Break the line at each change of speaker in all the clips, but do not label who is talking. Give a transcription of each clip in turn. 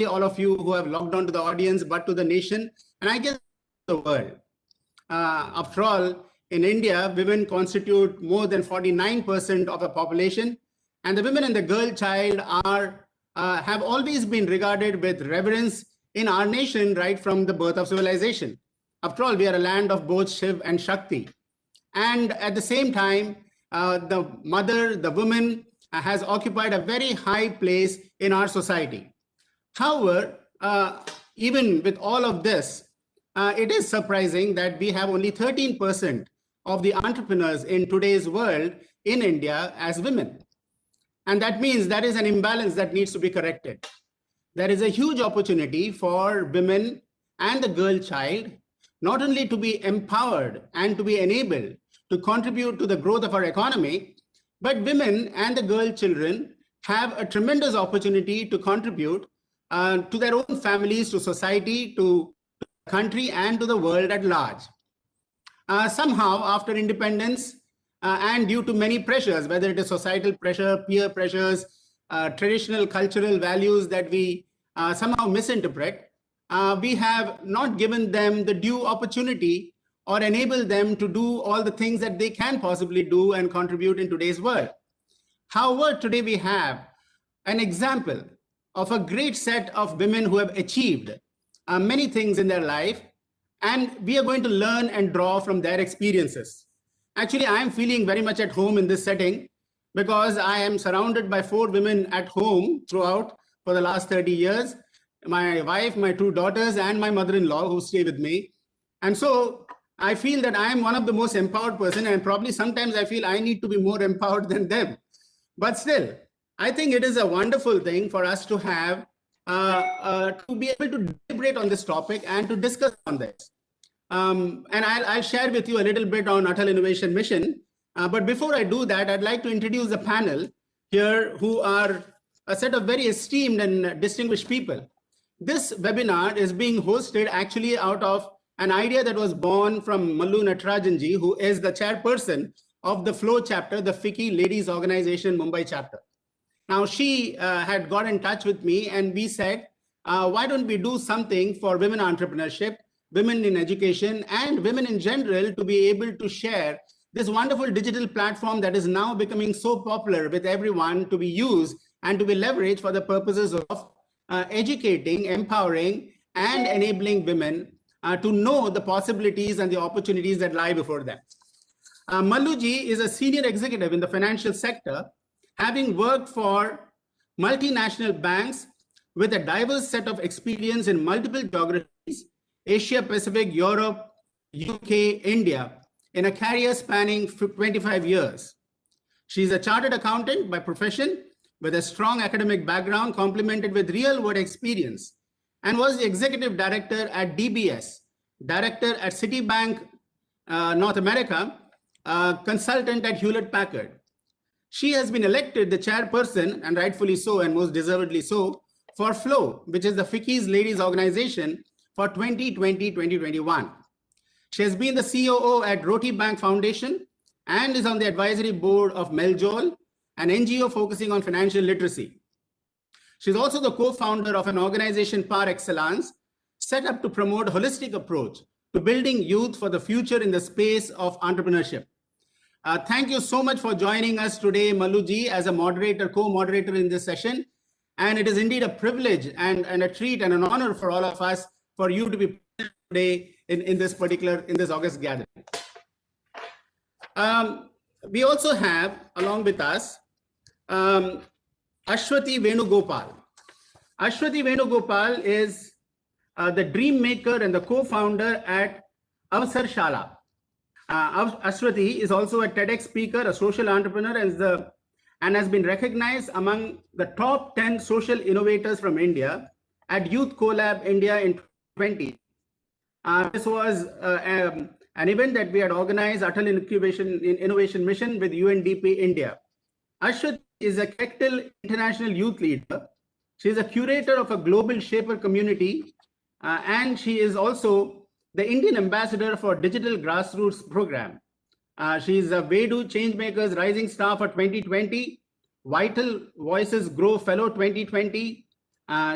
all of you who have logged on to the audience, but to the nation, and I guess the world. After all, in India, women constitute more than 49% of the population, and the women and the girl child have always been regarded with reverence in our nation right from the birth of civilization. After all, we are a land of both Shiv and Shakti. And at the same time, the mother, the woman, has occupied a very high place in our society. However, even with all of this, it is surprising that we have only 13% of the entrepreneurs in today's world in India as women. And that means there is an imbalance that needs to be corrected. There is a huge opportunity for women and the girl child not only to be empowered and to be enabled to contribute to the growth of our economy, but women and the girl children have a tremendous opportunity to contribute to their own families, to society, to the country, and to the world at large. Somehow, after independence, and due to many pressures, whether it is societal pressure, peer pressures, traditional cultural values that we somehow misinterpret, we have not given them the due opportunity or enable them to do all the things that they can possibly do and contribute in today's world. However, today we have an example of a great set of women who have achieved many things in their life, and we are going to learn and draw from their experiences. Actually, I am feeling very much at home in this setting because I am surrounded by 4 women at home throughout for the last 30 years. My wife, my 2 daughters, and my mother-in-law who stay with me. And so I feel that I am one of the most empowered person, and probably sometimes I feel I need to be more empowered than them. But still, I think it is a wonderful thing for us to have, to be able to deliberate on this topic and to discuss on this. And I'll share with you a little bit on Atal Innovation Mission. But before I do that, I'd like to introduce the panel here who are a set of very esteemed and distinguished people. This webinar is being hosted actually out of an idea that was born from Maloo Natarajan ji, who is the chairperson of the FLO chapter, the FICCI Ladies Organization Mumbai chapter. Now, she had got in touch with me and we said, why don't we do something for women entrepreneurship, women in education, and women in general to be able to share this wonderful digital platform that is now becoming so popular with everyone to be used and to be leveraged for the purposes of educating, empowering, and enabling women to know the possibilities and the opportunities that lie before them. Maloo ji is a senior executive in the financial sector, having worked for multinational banks with a diverse set of experience in multiple geographies, Asia Pacific, Europe, UK, India, in a career spanning 25 years. She is a chartered accountant by profession with a strong academic background complemented with real-world experience, and was the executive director at DBS, director at Citibank North America, consultant at Hewlett-Packard. She has been elected the chairperson, and rightfully so, and most deservedly so, for FLO, which is the FICCI's Ladies Organization for 2020-2021. She has been the COO at Roti Bank Foundation and is on the advisory board of Meljol, an NGO focusing on financial literacy. She's also the co-founder of an organization par excellence set up to promote a holistic approach to building youth for the future in the space of entrepreneurship. Thank you so much for joining us today, Maloo ji, as a moderator, co-moderator in this session. And it is indeed a privilege and a treat and an honor for all of us for you to be present today in this August gathering. We also have, along with us, Ashwathy Venugopal. Ashwathy Venugopal is the dream maker and the co-founder at Avasarshala. Ashwathy is also a TEDx speaker, a social entrepreneur, and has been recognized among the top 10 social innovators from India at Youth Collab India in 2020. This was an event that we had organized, Atal Innovation Mission with UNDP India. Ashwathy is a Kektil international youth leader. She is a curator of a global shaper community, and she is also the Indian ambassador for Digital Grassroots Program. She is a Vedu Changemakers Rising Star for 2020, Vital Voices Grow Fellow 2020,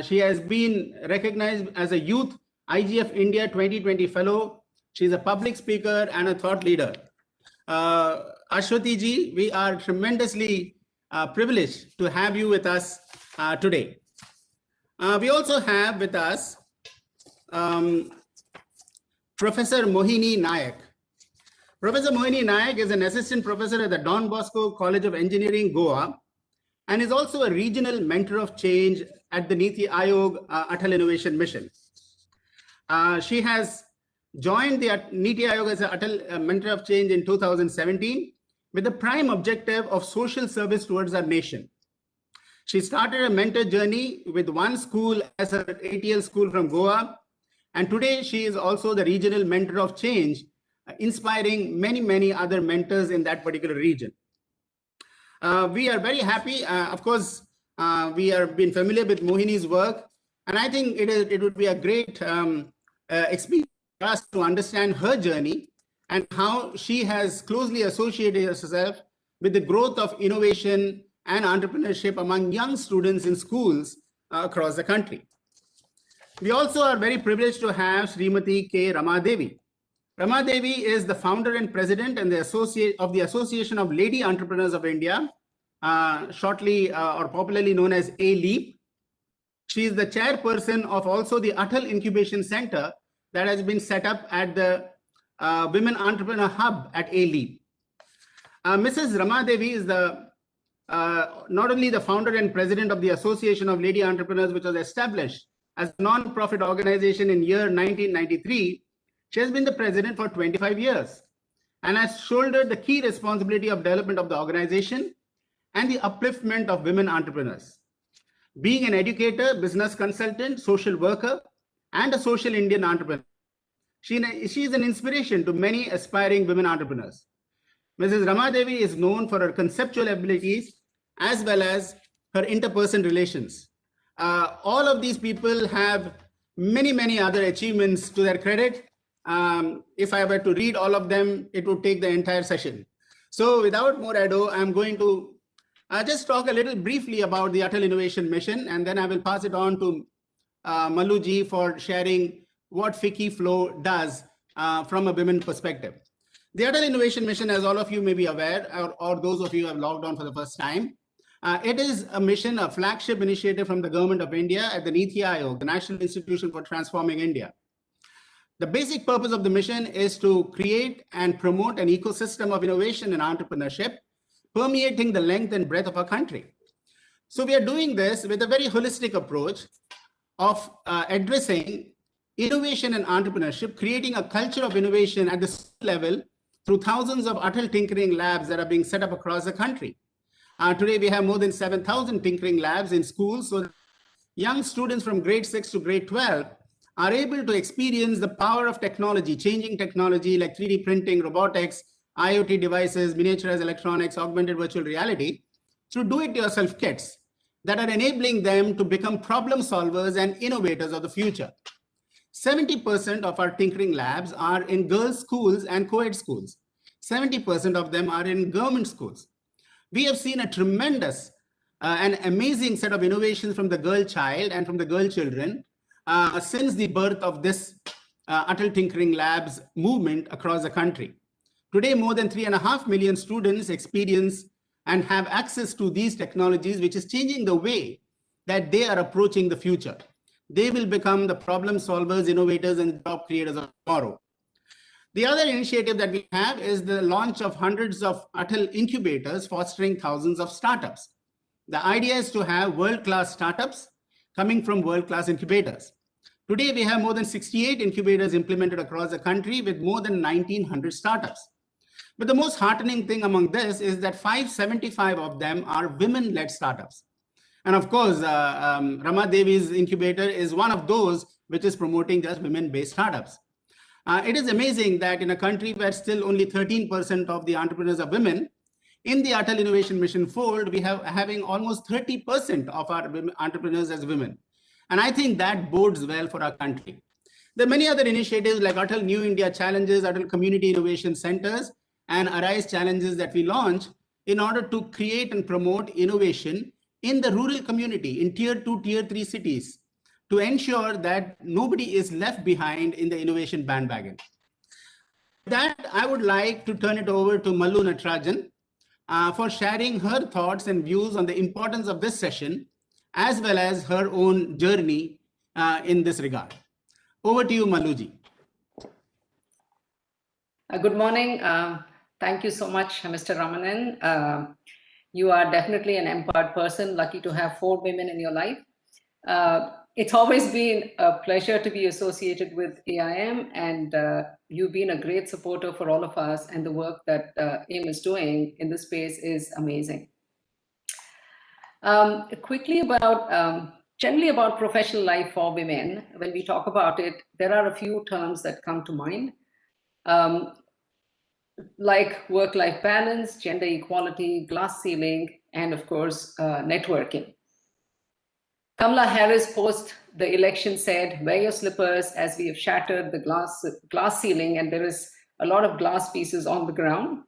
She has been recognized as a Youth IGF India 2020 Fellow. She's a public speaker and a thought leader. Ashwathy ji, we are tremendously privileged to have you with us today. We also have with us Professor Mohini Naik. Professor Mohini Naik is an assistant professor at the Don Bosco College of Engineering, Goa, and is also a regional mentor of change at the Niti Aayog Atal Innovation Mission. She has joined the Niti Aayog as an Atal mentor of change in 2017 with the prime objective of social service towards our nation. She started a mentor journey with one school as her ATL school from Goa, and today she is also the regional mentor of change, inspiring many other mentors in that particular region. We are very happy. Of course, we have been familiar with Mohini's work, and I think it would be a great experience for us to understand her journey and how she has closely associated herself with the growth of innovation and entrepreneurship among young students in schools across the country. We also are very privileged to have Srimati K. Rama Devi. Rama Devi is the founder and president and the of the Association of Lady Entrepreneurs of India, shortly or popularly known as ALEAP. She is the chairperson of also the Atal Incubation Center that has been set up at the Women Entrepreneur Hub at ALEAP. Mrs. Rama Devi is the not only the founder and president of the Association of Lady Entrepreneurs, which was established as a non-profit organization in year 1993, she has been the president for 25 years and has shouldered the key responsibility of development of the organization and the upliftment of women entrepreneurs. Being an educator, business consultant, social worker, and a social Indian entrepreneur, she is an inspiration to many aspiring women entrepreneurs. Mrs. Rama Devi is known for her conceptual abilities as well as her interperson relations. All of these people have many other achievements to their credit. If I were to read all of them, it would take the entire session. So without more ado, I'm going to just talk a little briefly about the Atal Innovation Mission, and then I will pass it on to Maloo ji for sharing what FICCI FLO does from a women perspective. The Atal Innovation Mission, as all of you may be aware, or those of you who have logged on for the first time, it is a mission, a flagship initiative from the Government of India at the Niti Aayog, the National Institution for Transforming India. The basic purpose of the mission is to create and promote an ecosystem of innovation and entrepreneurship permeating the length and breadth of our country. So we are doing this with a very holistic approach of addressing innovation and entrepreneurship, creating a culture of innovation at the level through thousands of Atal tinkering labs that are being set up across the country. Today, we have more than 7,000 tinkering labs in schools, so young students from grade 6 to grade 12 are able to experience the power of technology, changing technology like 3D printing, robotics, IoT devices, miniaturized electronics, augmented virtual reality, through do-it-yourself kits that are enabling them to become problem solvers and innovators of the future. 70% of our tinkering labs are in girls' schools and co-ed schools. 70% of them are in government schools. We have seen a tremendous and amazing set of innovations from the girl child and from the girl children since the birth of this Atal Tinkering Labs movement across the country. Today, more than 3.5 million students experience and have access to these technologies, which is changing the way that they are approaching the future. They will become the problem solvers, innovators, and job creators of tomorrow. The other initiative that we have is the launch of hundreds of Atal incubators fostering thousands of startups. The idea is to have world-class startups coming from world-class incubators. Today, we have more than 68 incubators implemented across the country with more than 1,900 startups. But the most heartening thing among this is that 575 of them are women-led startups. And of course, Rama Devi's incubator is one of those which is promoting just women-based startups. It is amazing that in a country where still only 13% of the entrepreneurs are women, in the Atal Innovation Mission fold, we have having almost 30% of our entrepreneurs as women. And I think that bodes well for our country. There are many other initiatives like Atal New India Challenges, Atal Community Innovation Centers, and Arise Challenges that we launch in order to create and promote innovation in the rural community, in tier 2, tier 3 cities, to ensure that nobody is left behind in the innovation bandwagon. With that, I would like to turn it over to Maloo Natarajan for sharing her thoughts and views on the importance of this session, as well as her own journey in this regard. Over to you, Malooji.
Good morning. Thank you so much, Mr. Ramanan. You are definitely an empowered person, lucky to have 4 women in your life. It's always been a pleasure to be associated with AIM, and you've been a great supporter for all of us, and the work that AIM is doing in this space is amazing. Quickly about, generally about professional life for women, when we talk about it, there are a few terms that come to mind. Like work-life balance, gender equality, glass ceiling, and of course, networking. Kamala Harris post the election said, wear your slippers as we have shattered the glass ceiling and there is a lot of glass pieces on the ground.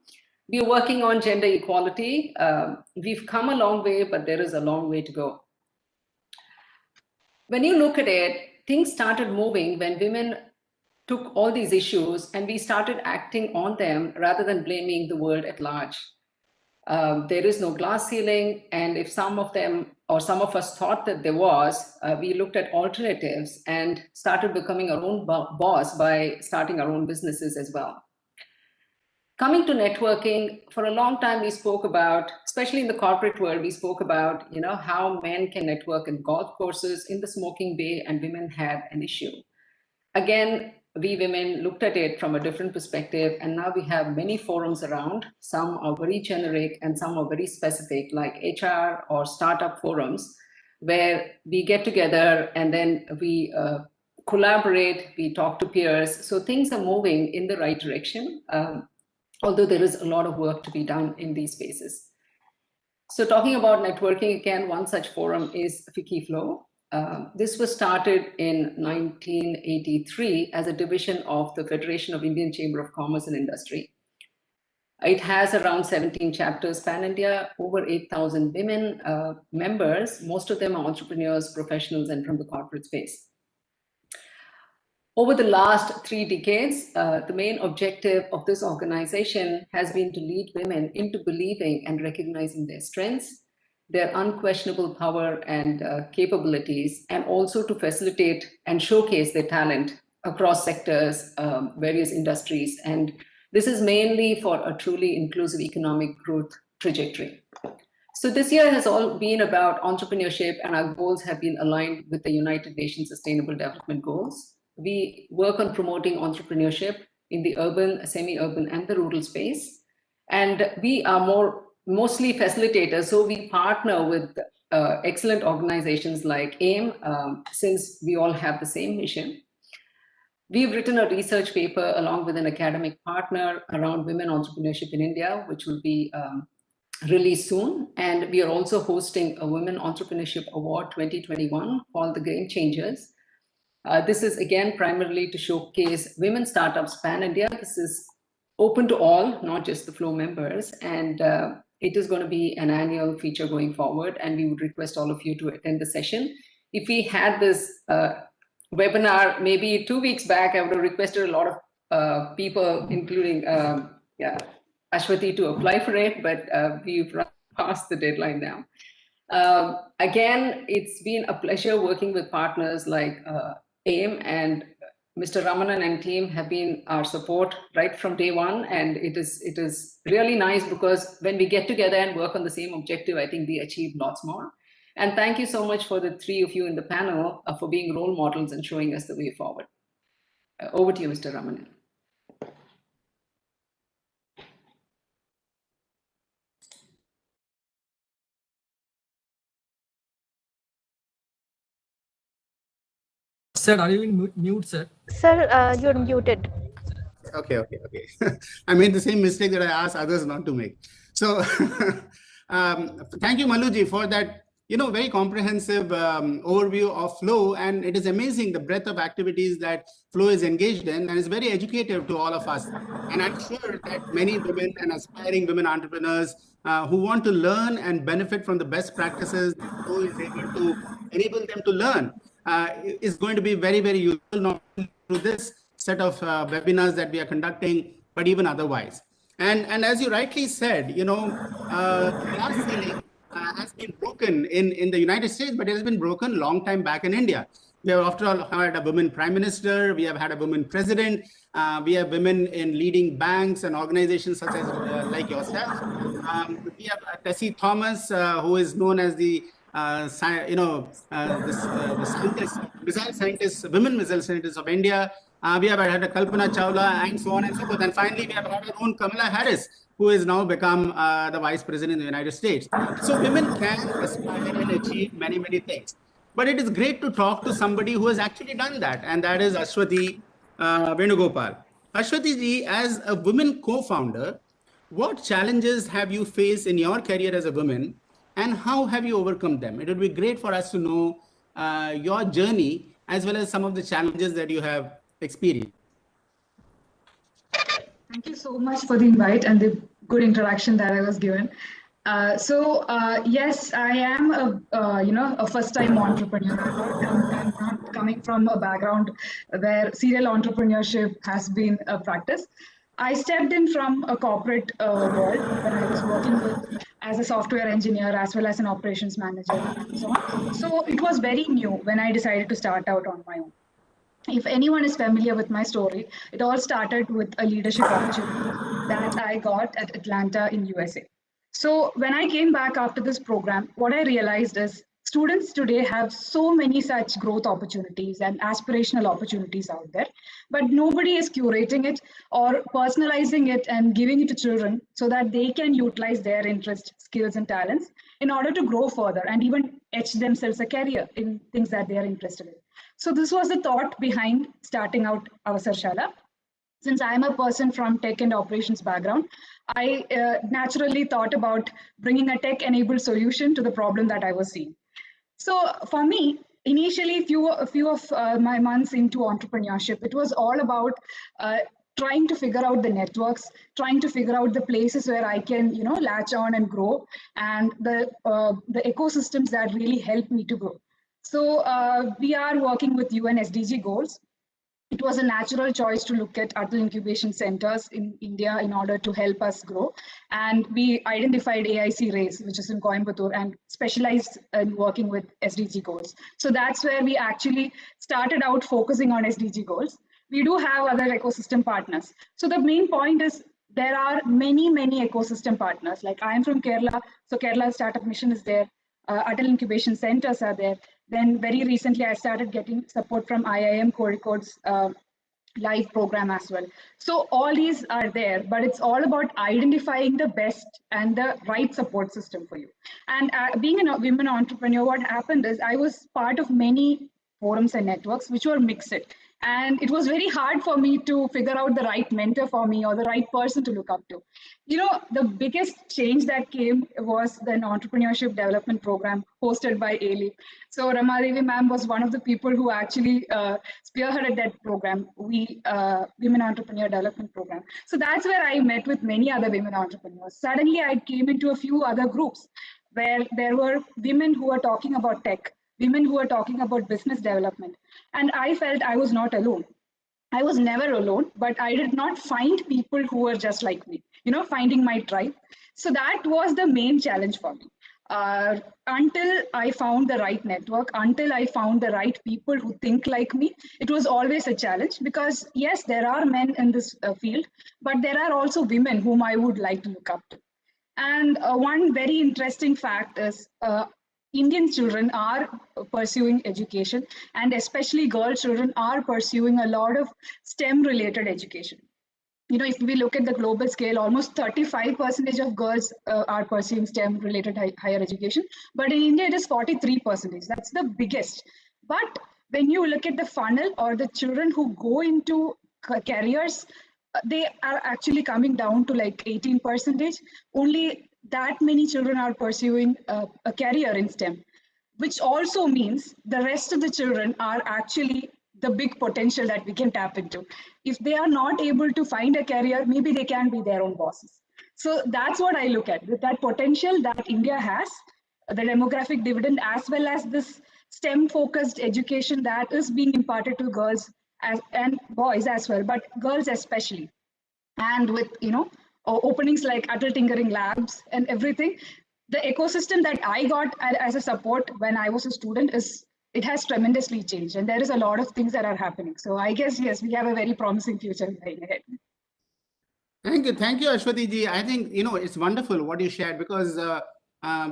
We are working on gender equality. We've come a long way, but there is a long way to go. When you look at it, things started moving when women took all these issues and we started acting on them rather than blaming the world at large. There is no glass ceiling, and if some of them or some of us thought that there was, we looked at alternatives and started becoming our own boss by starting our own businesses as well. Coming to networking, for a long time we spoke about, especially in the corporate world, we spoke about, you know, how men can network in golf courses, in the smoking bay, and women had an issue. Again, we women looked at it from a different perspective, and now we have many forums around. Some are very generic and some are very specific, like HR or startup forums, where we get together and then we collaborate, we talk to peers. So things are moving in the right direction, although there is a lot of work to be done in these spaces. So talking about networking, again, one such forum is FLO. This was started in 1983 as a division of the Federation of Indian Chamber of Commerce and Industry. It has around 17 chapters pan-India, over 8,000 women members. Most of them are entrepreneurs, professionals, and from the corporate space. Over the last 3 decades, the main objective of this organization has been to lead women into believing and recognizing their strengths, their unquestionable power and capabilities, and also to facilitate and showcase their talent across sectors, various industries. And this is mainly for a truly inclusive economic growth trajectory. So this year has all been about entrepreneurship, and our goals have been aligned with the United Nations Sustainable Development Goals. We work on promoting entrepreneurship in the urban, semi-urban, and the rural space. And we are mostly facilitators, so we partner with excellent organizations like AIM, since we all have the same mission. We've written a research paper along with an academic partner around women entrepreneurship in India, which will be released soon. And we are also hosting a Women Entrepreneurship Award 2021 called the Game Changers. This is again primarily to showcase women startups pan-India. This is open to all, not just the FLO members. And it is going to be an annual feature going forward, and we would request all of you to attend the session. If we had this webinar maybe 2 weeks back, I would have requested a lot of people, including Ashwathy, to apply for it, but we've run past the deadline now. Again, it's been a pleasure working with partners like AIM, and Mr. Ramanan and team have been our support right from day one, and it is really nice because when we get together and work on the same objective, I think we achieve lots more. And thank you so much for the 3 of you in the panel for being role models and showing us the way forward. Over to you, Mr. Ramanan.
Sir, are you in mute, sir?
Sir, you're muted.
Okay. I made the same mistake that I asked others not to make. So thank you, Malooji, for that, very comprehensive overview of FLO. And it is amazing the breadth of activities that FLO is engaged in, and it's very educative to all of us. And I'm sure that many women and aspiring women entrepreneurs who want to learn and benefit from the best practices, who is able to enable them to learn, is going to be very, very useful, not only through this set of webinars that we are conducting, but even otherwise. And as you rightly said, glass ceiling has been broken in the United States, but it has been broken long time back in India. We have, after all, had a woman prime minister. We have had a woman president. We have women in leading banks and organizations such as like yourself. We have Tessie Thomas, who is known as the the scientist, missile scientist, women missile scientists of India. We have had a Kalpana Chawla and so on and so forth. And finally, we have had our own Kamala Harris, who has now become the vice president in the United States. So women can aspire and achieve many, many things. But it is great to talk to somebody who has actually done that, and that is Ashwathy Venugopal. Ashwathy ji, as a women co-founder, what challenges have you faced in your career as a woman, and how have you overcome them? It would be great for us to know your journey as well as some of the challenges that you have experienced.
Thank you so much for the invite and the good introduction that I was given. Yes, I am a first-time entrepreneur. I'm not coming from a background where serial entrepreneurship has been a practice. I stepped in from a corporate world when I was working as a software engineer as well as an operations manager and so on. So it was very new when I decided to start out on my own. If anyone is familiar with my story, it all started with a leadership opportunity that I got at Atlanta in USA. So when I came back after this program, what I realized is students today have so many such growth opportunities and aspirational opportunities out there, but nobody is curating it or personalizing it and giving it to children so that they can utilize their interests, skills, and talents in order to grow further and even etch themselves a career in things that they are interested in. So this was the thought behind starting out Avasarshala. Since I'm a person from tech and operations background, I naturally thought about bringing a tech-enabled solution to the problem that I was seeing. So for me, initially, a few of my months into entrepreneurship, it was all about trying to figure out the networks, trying to figure out the places where I can, latch on and grow, and the ecosystems that really help me to grow. So we are working with UN SDG goals. It was a natural choice to look at Atal incubation centers in India in order to help us grow. And we identified AIC RACE, which is in Coimbatore, and specialized in working with SDG goals. So that's where we actually started out focusing on SDG goals. We do have other ecosystem partners. So the main point is there are many, many ecosystem partners. Like I'm from Kerala, so Kerala Startup Mission is there. Atal incubation centers are there. Then very recently, I started getting support from IIM Kozhikode's live program as well. So all these are there, but it's all about identifying the best and the right support system for you. And being a women entrepreneur, what happened is I was part of many forums and networks which were mixed. And it was very hard for me to figure out the right mentor for me or the right person to look up to. The biggest change that came was the entrepreneurship development program hosted by ALEAP. So Rama Devi ma'am was one of the people who actually spearheaded that program, Women Entrepreneur Development Program. So that's where I met with many other women entrepreneurs. Suddenly I came into a few other groups where there were women who were talking about tech, women who were talking about business development. And I felt I was not alone. I was never alone, but I did not find people who were just like me, finding my tribe. So that was the main challenge for me. Until I found the right network, until I found the right people who think like me, it was always a challenge because yes, there are men in this field, but there are also women whom I would like to look up to. And one very interesting fact is Indian children are pursuing education, and especially girl children are pursuing a lot of STEM related education. If we look at the global scale, almost 35% of girls are pursuing STEM related higher education, but in India it is 43%. That's the biggest. But when you look at the funnel or the children who go into careers, they are actually coming down to like 18%. Only that many children are pursuing a career in STEM, which also means the rest of the children are actually the big potential that we can tap into. If they are not able to find a career, maybe they can be their own bosses. So that's what I look at, with that potential that India has, the demographic dividend, as well as this STEM focused education that is being imparted to girls and boys as well, but girls especially. And with, openings like Atal Tinkering Labs and everything, the ecosystem that I got as a support when I was a student it has tremendously changed, and there is a lot of things that are happening. So I guess, yes, we have a very promising future lying ahead.
Thank you, Ashwathy ji. I think it's wonderful what you shared, because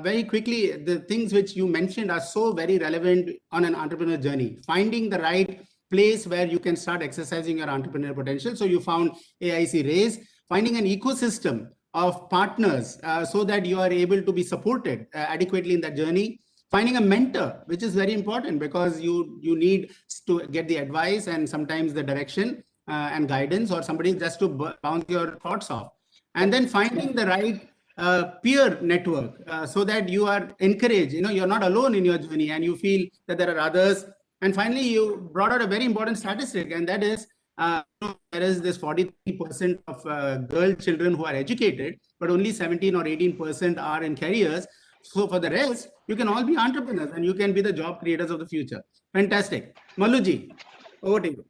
very quickly the things which you mentioned are so very relevant on an entrepreneur journey. Finding the right place where you can start exercising your entrepreneurial potential. So you found AIC Raise, finding an ecosystem of partners so that you are able to be supported adequately in that journey. Finding a mentor, which is very important, because you need to get the advice and sometimes the direction and guidance, or somebody just to bounce your thoughts off. And then finding the right peer network so that you are encouraged, you're not alone in your journey and you feel that there are others. And finally, you brought out a very important statistic, and that is there is this 43% of girl children who are educated, but only 17 or 18% are in careers. So for the rest, you can all be entrepreneurs and you can be the job creators of the future. Fantastic. Maloo ji, over to you.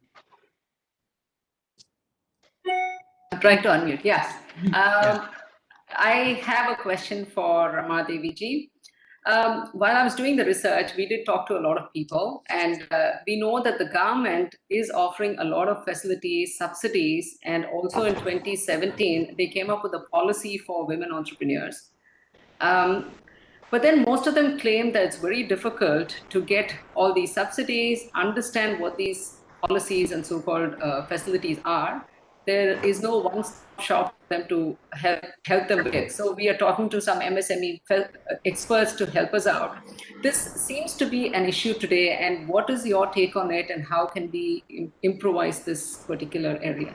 I'm trying to unmute, yes. I have a question for Rama Devi ji. While I was doing the research, we did talk to a lot of people, and we know that the government is offering a lot of facilities, subsidies, and also in 2017, they came up with a policy for women entrepreneurs. But then most of them claim that it's very difficult to get all these subsidies, understand what these policies and so-called facilities are. There is no one-stop shop for them to help them with. So we are talking to some MSME experts to help us out. This seems to be an issue today. And what is your take on it, and how can we improvise this particular area?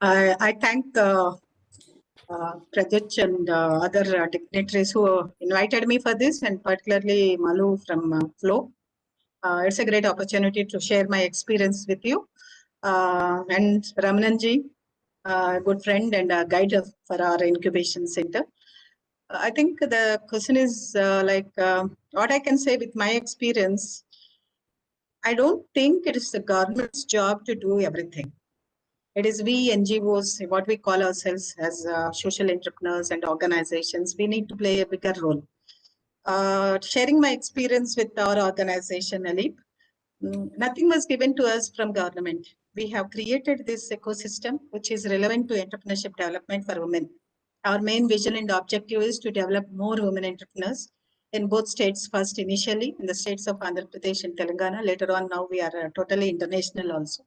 I thank Pradyut and other dignitaries who invited me for this, and particularly Maloo from FLO. It's a great opportunity to share my experience with you. And Ramanan ji, a good friend and a guide for our incubation center. I think the question is what I can say with my experience. I don't think it is the government's job to do everything. It is we NGOs, what we call ourselves as social entrepreneurs and organizations, we need to play a bigger role. Sharing my experience with our organization, ALEAP, nothing was given to us from government. We have created this ecosystem which is relevant to entrepreneurship development for women. Our main vision and objective is to develop more women entrepreneurs in both states, first initially in the states of Andhra Pradesh and Telangana. Later on, now we are totally international also.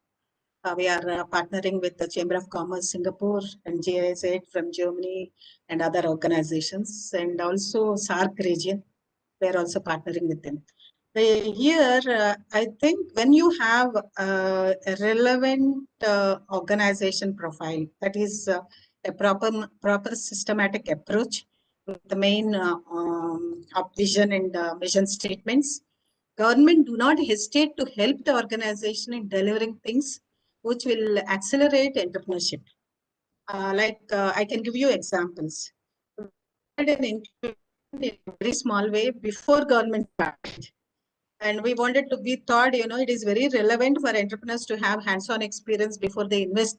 We are partnering with the Chamber of Commerce Singapore and GIZ from Germany and other organizations, and also SAARC region. We are also partnering with them. Here, I think when you have a relevant organization profile, that is a proper systematic approach with the main vision and mission statements, government do not hesitate to help the organization in delivering things which will accelerate entrepreneurship. I can give you examples. In a very small way before government started. And we wanted to be thought, it is very relevant for entrepreneurs to have hands-on experience before they invest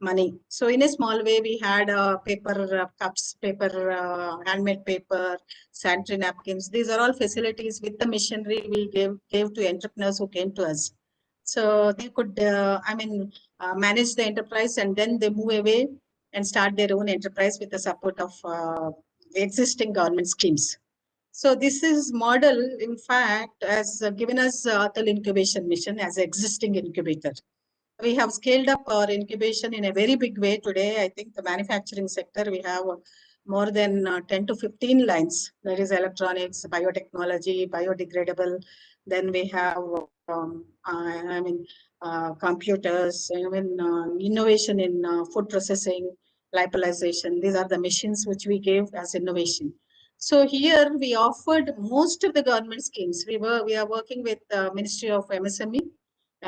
money. So in a small way, we had paper cups, handmade paper, sanitary napkins. These are all facilities with the machinery we gave to entrepreneurs who came to us. So they could, manage the enterprise, and then they move away and start their own enterprise with the support of existing government schemes. So this is model, in fact, has given us Atal incubation mission as existing incubator. We have scaled up our incubation in a very big way today. I think the manufacturing sector, we have more than 10 to 15 lines. There is electronics, biotechnology, biodegradable. Then we have, computers, innovation in food processing, lipolization. These are the machines which we gave as innovation. So here we offered most of the government schemes. We are working with Ministry of MSME,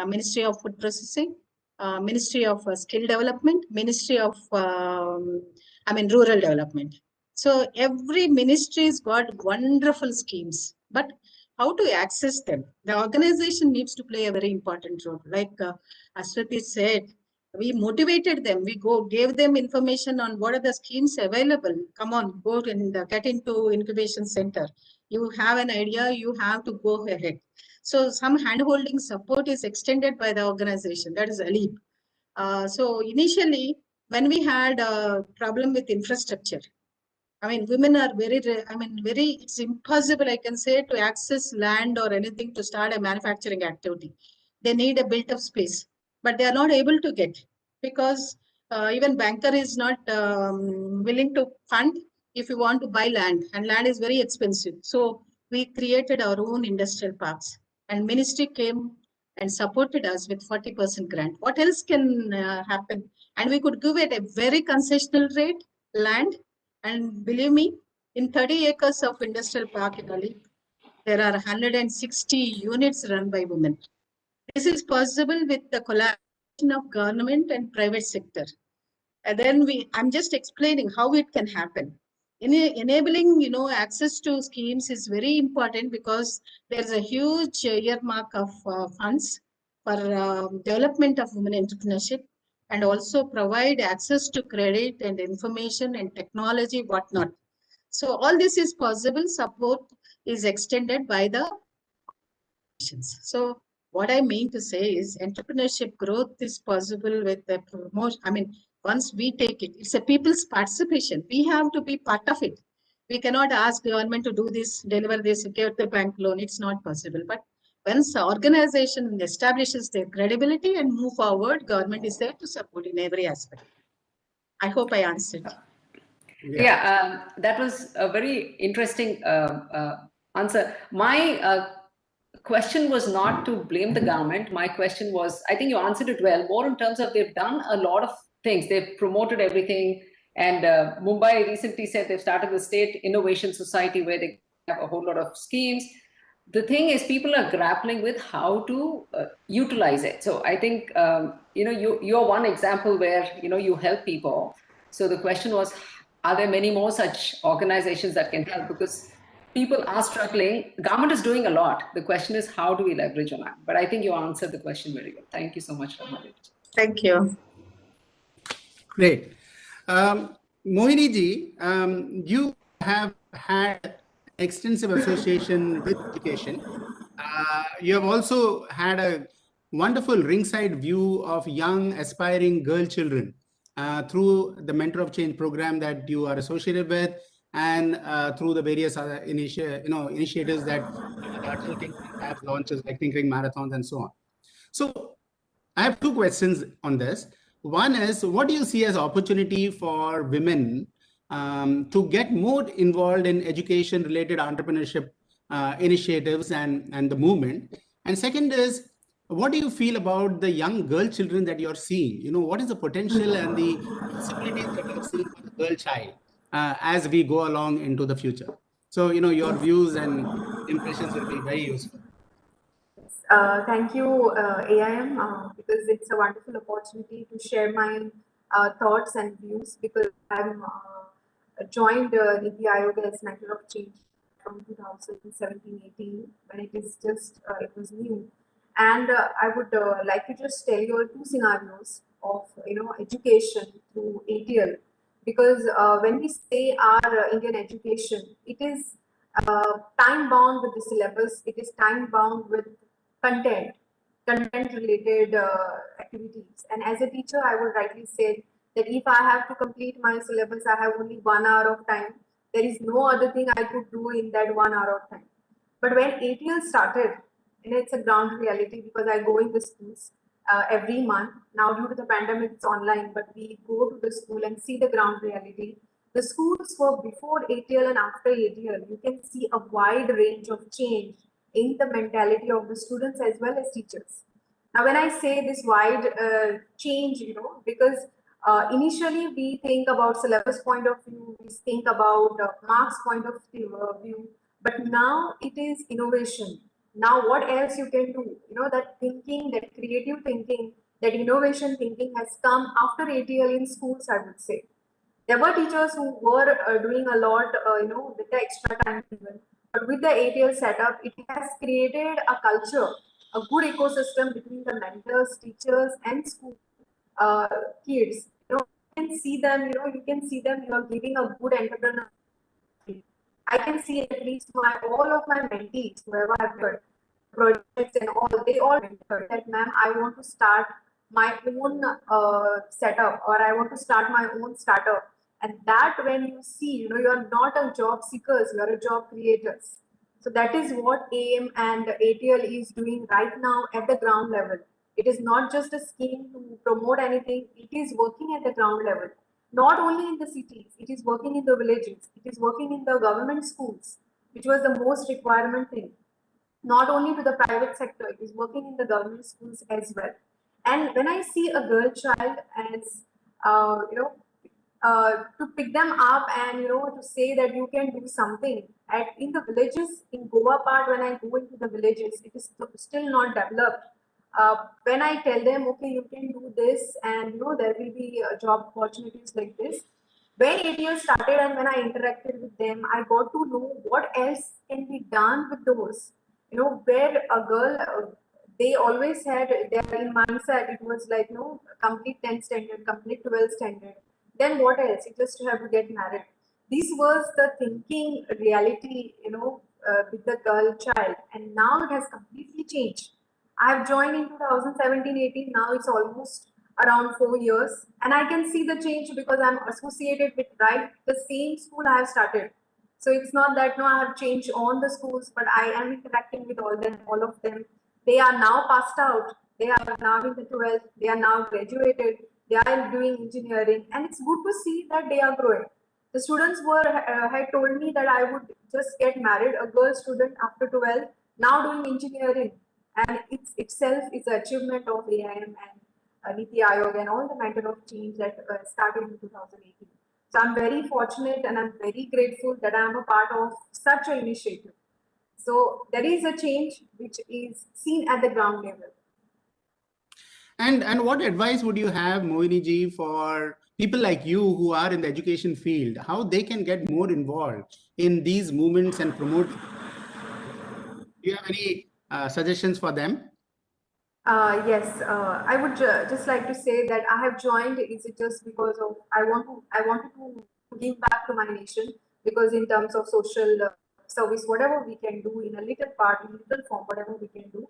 Ministry of Food Processing, Ministry of Skill Development, Ministry of Rural Development. So every ministry's got wonderful schemes, but how to access them? The organization needs to play a very important role. Like Ashwathy said, we motivated them. We gave them information on what are the schemes available. Come on, go and get into incubation center. You have an idea, you have to go ahead. So some hand-holding support is extended by the organization, that is ALEAP. So initially, when we had a problem with infrastructure, women are it's impossible, I can say, to access land or anything to start a manufacturing activity. They need a built-up space, but they are not able to get, because even banker is not willing to fund if you want to buy land, and land is very expensive. So we created our own industrial parks, and ministry came and supported us with 40% grant. What else can happen? And we could give it a very concessional rate land. And believe me, in 30 acres of industrial park in ALEAP, there are 160 units run by women. This is possible with the collaboration of government and private sector. And then I'm just explaining how it can happen. Enabling, access to schemes is very important, because there's a huge earmark of funds for development of women entrepreneurship, and also provide access to credit and information and technology, whatnot. So all this is possible. Support is extended by the organizations. So what I mean to say is entrepreneurship growth is possible with the promotion. Once we take it, it's a people's participation. We have to be part of it. We cannot ask government to do this, deliver this, get the bank loan. It's not possible. But once the organization establishes their credibility and move forward, government is there to support in every aspect. I hope I answered.
Yeah, that was a very interesting answer. My question was not to blame the government. My question was, I think you answered it well, more in terms of they've done a lot of things. They've promoted everything. And Mumbai recently said they've started the State Innovation Society, where they have a whole lot of schemes. The thing is, people are grappling with how to utilize it. So I think, you're one example where, you help people. So the question was, are there many more such organizations that can help? Because people are struggling. Government is doing a lot. The question is, how do we leverage on that? But I think you answered the question very well. Thank you so much, Rama.
Thank you.
Great. Mohini ji, you have had extensive association with education. You have also had a wonderful ringside view of young aspiring girl children through the Mentor of Change program that you are associated with, and through the various other initiatives that Atal have launches, like Tinkering Marathons and so on. So I have two questions on this. One is, what do you see as opportunity for women to get more involved in education-related entrepreneurship initiatives and the movement? And second is, what do you feel about the young girl children that you're seeing? What is the potential and the possibilities that you're seeing for the girl child as we go along into the future? So, your views and impressions will be very useful.
Thank you, AIM, because it's a wonderful opportunity to share my thoughts and views, because I'm joined Niti Aayog as Mentor of Change from 2017-18, when it is just, it was new. And I would like to just tell you two scenarios of, education through ATL, because when we say our Indian education, it is time bound with the syllabus, it is time bound with content related activities. And as a teacher, I would rightly say that if I have to complete my syllabus, I have only 1 hour of time. There is no other thing I could do in that 1 hour of time. But when ATL started, and it's a ground reality, because I go in the schools every month. Now due to the pandemic, it's online, but we go to the school and see the ground reality. The schools were before ATL and after ATL, you can see a wide range of change in the mentality of the students as well as teachers. Now, when I say this wide change, because initially we think about syllabus point of view, we think about marks point of view, but now it is innovation. Now, what else you can do? That thinking, that creative thinking that innovation thinking has come after ATL in schools, I would say. There were teachers who were doing a lot, with the extra time given. But with the ATL setup, it has created a culture, a good ecosystem between the mentors, teachers, and school kids. You can see them. You can see them. You are giving a good entrepreneur. I can see at least all of my mentees, whoever I've heard, projects and all, they all mentored that, ma'am, I want to start my own setup, or I want to start my own startup. And that when you see, you are not a job seekers, you are a job creators. So that is what AIM and ATL is doing right now at the ground level. It is not just a scheme to promote anything, it is working at the ground level. Not only in the cities, it is working in the villages, it is working in the government schools, which was the most requirement thing. Not only to the private sector, it is working in the government schools as well. And when I see a girl child as, to pick them up and, to say that you can do something in the villages, in Goa part, when I go into the villages, it is still not developed. When I tell them, okay, you can do this and, there will be job opportunities like this. When ATL started and when I interacted with them, I got to know what else can be done with those. Where a girl, they always had their in mindset, it was like, complete 10 standard, complete 12 standard. Then what else? You just have to get married. This was the thinking reality, with the girl child. And now it has completely changed. I've joined in 2017-18. Now it's almost around 4 years. And I can see the change because I'm associated with the same school I have started. So it's not that I have changed on the schools, but I am interacting with all of them. They are now passed out. They are now in the 12th. They are now graduated. They are doing engineering, and it's good to see that they are growing. The students had told me that I would just get married, a girl student after 12, now doing engineering, and it itself is an achievement of AIM and Niti Aayog and all the matter of change that started in 2018. So I'm very fortunate and I'm very grateful that I'm a part of such an initiative. So there is a change which is seen at the ground level.
And what advice would you have, Mohini ji, for people like you who are in the education field, how they can get more involved in these movements and promote? Do you have any suggestions for them?
Yes, I would just like to say that I have joined. Is it just because of I wanted to give back to my nation, because in terms of social service, whatever we can do in a little part, in little form, whatever we can do.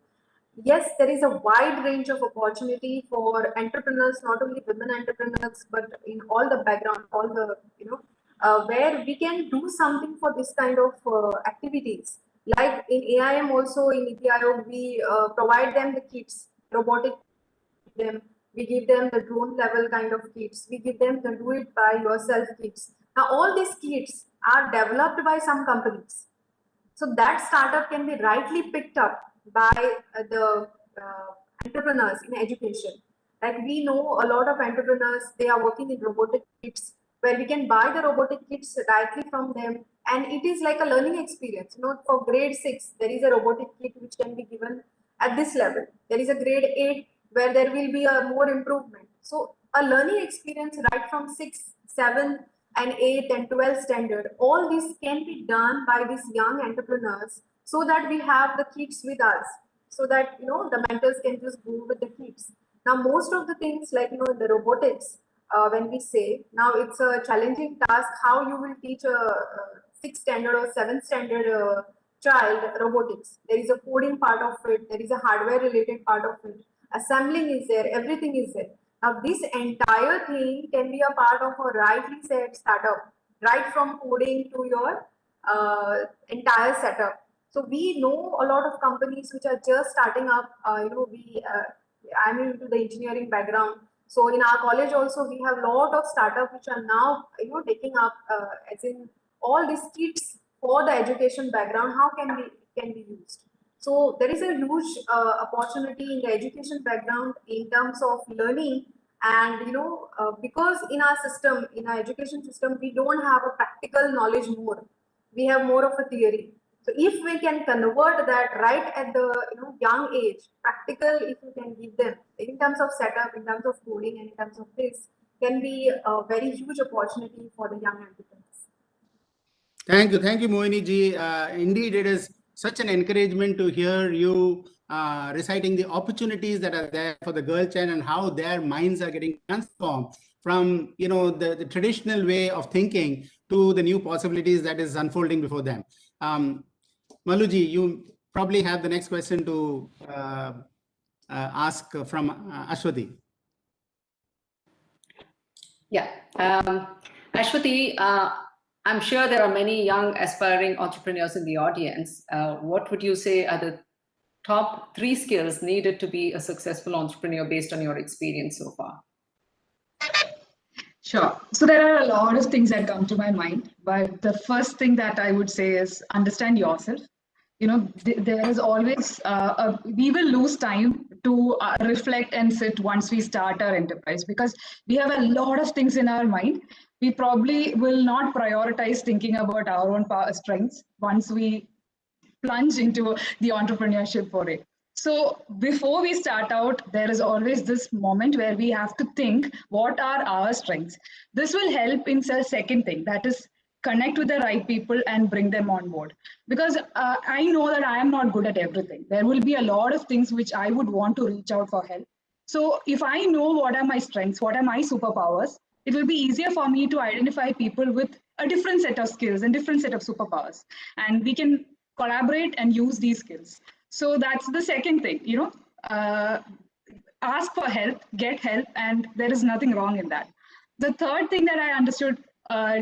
Yes, there is a wide range of opportunity for entrepreneurs, not only women entrepreneurs, but in all the background, all the, where we can do something for this kind of activities. Like in AIM also, in Niti Aayog, we provide them the kits, robotic them, we give them the drone level kind of kits, we give them the do it by yourself kits. Now all these kits are developed by some companies. So that startup can be rightly picked up by the entrepreneurs in education. Like we know a lot of entrepreneurs, they are working in robotic kits where we can buy the robotic kits directly from them. And it is like a learning experience. For grade 6, there is a robotic kit which can be given at this level. There is a grade 8 where there will be a more improvement. So a learning experience right from 6, 7, and 8 and 12 standard, all this can be done by these young entrepreneurs so that we have the kits with us, so that the mentors can just go with the kits. Now most of the things like in the robotics, when we say now it's a challenging task how you will teach a 6th standard or 7th standard child robotics. There is a coding part of it, there is a hardware related part of it, assembling is there, everything is there. Now, this entire thing can be a part of a rightly said startup, right from coding to your entire setup. So we know a lot of companies which are just starting up. I'm into the engineering background. So in our college also, we have a lot of startups which are now, taking up, as in all these kits for the education background. How can be used? So there is a huge opportunity in the education background in terms of learning. And because in our system, in our education system, we don't have a practical knowledge more. We have more of a theory. So if we can convert that right at the young age, practical, if you can give them in terms of setup, in terms of coding, and in terms of this, can be a very huge opportunity for the young entrepreneurs.
Thank you, Mohini ji. Indeed, it is such an encouragement to hear you reciting the opportunities that are there for the girl child and how their minds are getting transformed from the traditional way of thinking to the new possibilities that is unfolding before them. Maloo ji, you probably have the next question to ask from Ashwathy.
Yeah, Ashwathy, I'm sure there are many young aspiring entrepreneurs in the audience. What would you say are the top 3 skills needed to be a successful entrepreneur based on your experience so far?
Sure. So there are a lot of things that come to my mind, but the first thing that I would say is understand yourself. There is always, we will lose time to reflect and sit once we start our enterprise, because we have a lot of things in our mind. We probably will not prioritize thinking about our own strengths once we plunge into the entrepreneurship foray. So before we start out, there is always this moment where we have to think, what are our strengths? This will help in the second thing, that is connect with the right people and bring them on board. Because I know that I am not good at everything. There will be a lot of things which I would want to reach out for help. So if I know what are my strengths, what are my superpowers, it will be easier for me to identify people with a different set of skills and different set of superpowers. And we can collaborate and use these skills. So that's the second thing, ask for help, get help, and there is nothing wrong in that. The third thing that I understood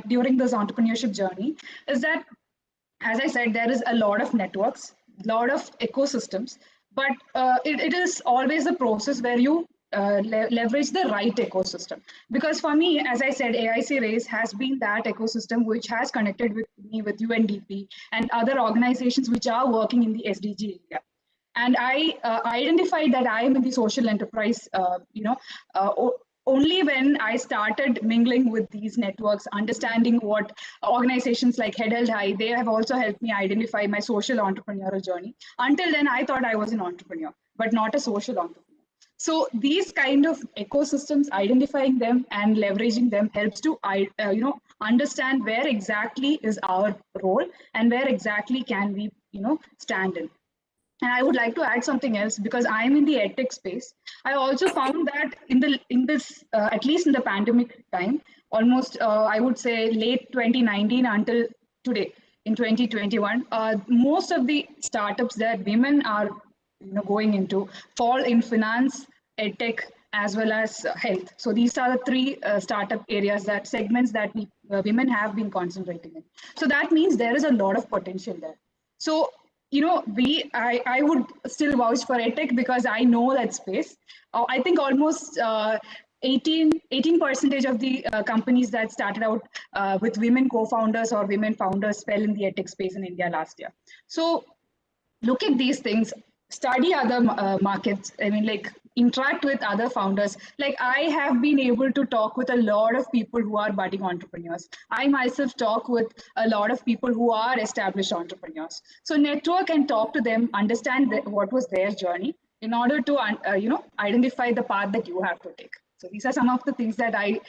during this entrepreneurship journey is that, as I said, there is a lot of networks, a lot of ecosystems, but it is always a process where you leverage the right ecosystem. Because for me, as I said, AIC Race has been that ecosystem which has connected with me with UNDP and other organizations which are working in the SDG area. And I identified that I am in the social enterprise, only when I started mingling with these networks, understanding what organizations like Head Held High, they have also helped me identify my social entrepreneurial journey. Until then, I thought I was an entrepreneur, but not a social entrepreneur. So these kind of ecosystems, identifying them and leveraging them helps to understand where exactly is our role and where exactly can we stand in. And I would like to add something else, because I am in the edtech space. I also found that in this at least in the pandemic time, almost I would say late 2019 until today in 2021, most of the startups that women are going into fall in finance, edtech, as well as health. So these are the 3 startup areas, that segments that women have been concentrating in. So that means there is a lot of potential there. So I would still vouch for edtech because I know that space. I think almost 18% of the companies that started out with women co-founders or women founders fell in the edtech space in India last year. So look at these things, study other markets. I mean, like, interact with other founders. Like, I have been able to talk with a lot of people who are budding entrepreneurs. I myself talk with a lot of people who are established entrepreneurs. So network and talk to them, understand what was their journey in order to identify the path that you have to take. So these are some of the things that I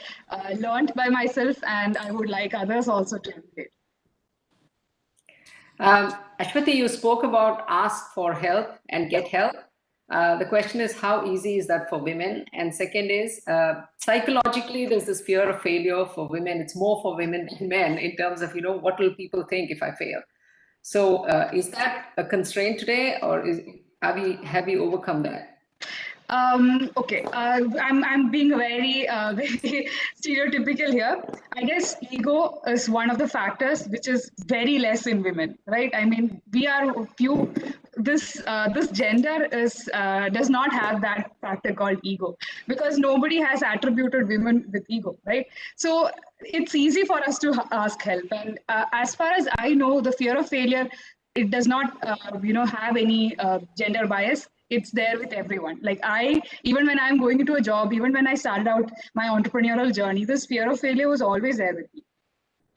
learned by myself, and I would like others also to emulate.
Ashwathy, you spoke about ask for help and get help. The question is, how easy is that for women? And second is, psychologically, there's this fear of failure for women. It's more for women than men in terms of, what will people think if I fail? So is that a constraint today, or have we overcome that?
Okay, I'm being very very stereotypical here. I guess ego is one of the factors which is very less in women, right? I mean, we are few. This gender is does not have that factor called ego, because nobody has attributed women with ego, right? So it's easy for us to ask help. And as far as I know, the fear of failure, it does not have any gender bias. It's there with everyone. Like, even when I'm going into a job, even when I started out my entrepreneurial journey, this fear of failure was always there with me.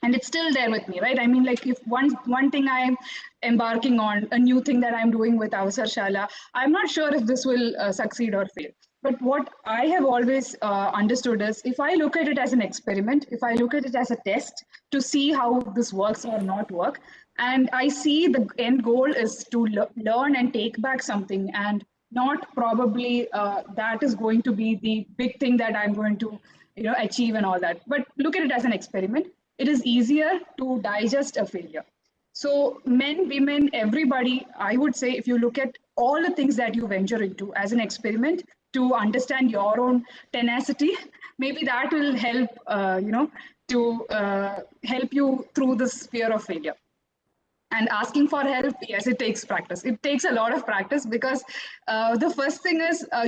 And it's still there with me, right? I mean, like if one thing I'm embarking on, a new thing that I'm doing with Avasarshala, I'm not sure if this will succeed or fail. But what I have always understood is, if I look at it as an experiment, if I look at it as a test to see how this works or not work, and I see the end goal is to learn and take back something, and not probably that is going to be the big thing that I'm going to achieve and all that. But look at it as an experiment. It is easier to digest a failure. So men, women, everybody, I would say, if you look at all the things that you venture into as an experiment to understand your own tenacity, maybe that will help, to help you through this fear of failure. And asking for help, yes, it takes practice. It takes a lot of practice, because the first thing is I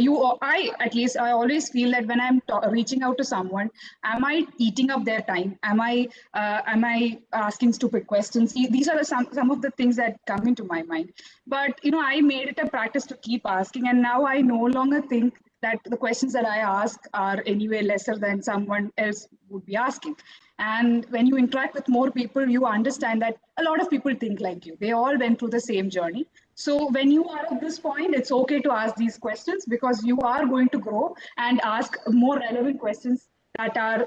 always feel that when I'm reaching out to someone, am I eating up their time? Am I asking stupid questions? These are some of the things that come into my mind. But I made it a practice to keep asking, and now I no longer think that the questions that I ask are anyway lesser than someone else would be asking. And when you interact with more people, you understand that a lot of people think like you. They all went through the same journey. So when you are at this point, it's okay to ask these questions, because you are going to grow and ask more relevant questions that are,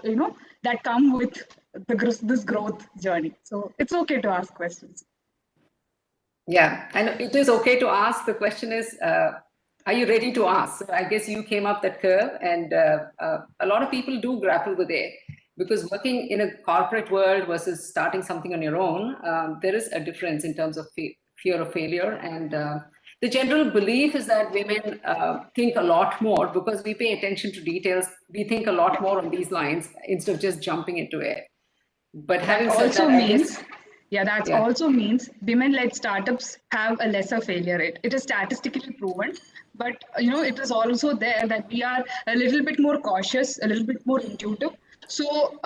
that come with this growth journey. So it's okay to ask questions.
Yeah, and it is okay to ask. The question is, are you ready to ask? So I guess you came up that curve, and a lot of people do grapple with it, because working in a corporate world versus starting something on your own, there is a difference in terms of fear of failure. And the general belief is that women think a lot more, because we pay attention to details. We think a lot more on these lines instead of just jumping into it. But having said that, I guess...
Yeah, that also means women-led startups have a lesser failure rate. It is statistically proven, but it is also there that we are a little bit more cautious, a little bit more intuitive. So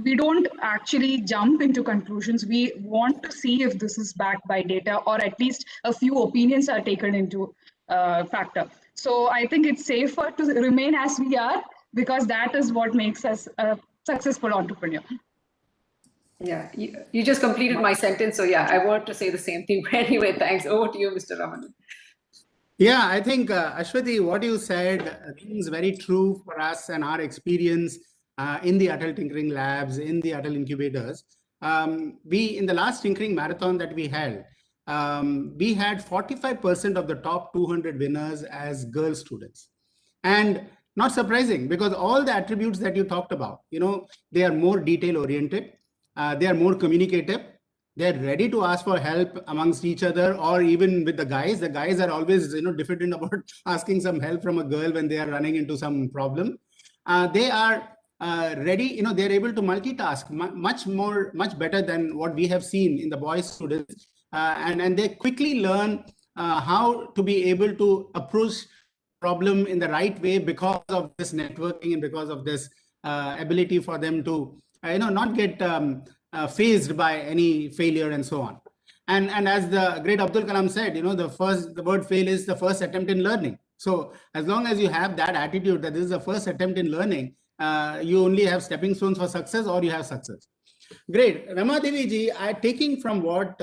we don't actually jump into conclusions. We want to see if this is backed by data, or at least a few opinions are taken into factor. So I think it's safer to remain as we are, because that is what makes us a successful entrepreneur.
Yeah, you just completed my sentence. So yeah, I want to say the same thing. But anyway, thanks. Over to you, Mr. Ramanan.
Yeah, I think, Ashwathy, what you said is very true for us and our experience in the Atal Tinkering Labs, in the Atal Incubators. In the last Tinkering Marathon that we held, we had 45% of the top 200 winners as girl students. And not surprising, because all the attributes that you talked about, they are more detail oriented. They are more communicative. They're ready to ask for help amongst each other, or even with the guys. The guys are always, diffident about asking some help from a girl when they are running into some problem. They are ready, they're able to multitask much better than what we have seen in the boys students. And they quickly learn how to be able to approach problem in the right way, because of this networking and because of this ability for them to not get phased by any failure and so on. And as the great Abdul Kalam said, the word fail is the first attempt in learning. So as long as you have that attitude that this is the first attempt in learning, you only have stepping stones for success, or you have success. Great. Rama Devi ji, taking from what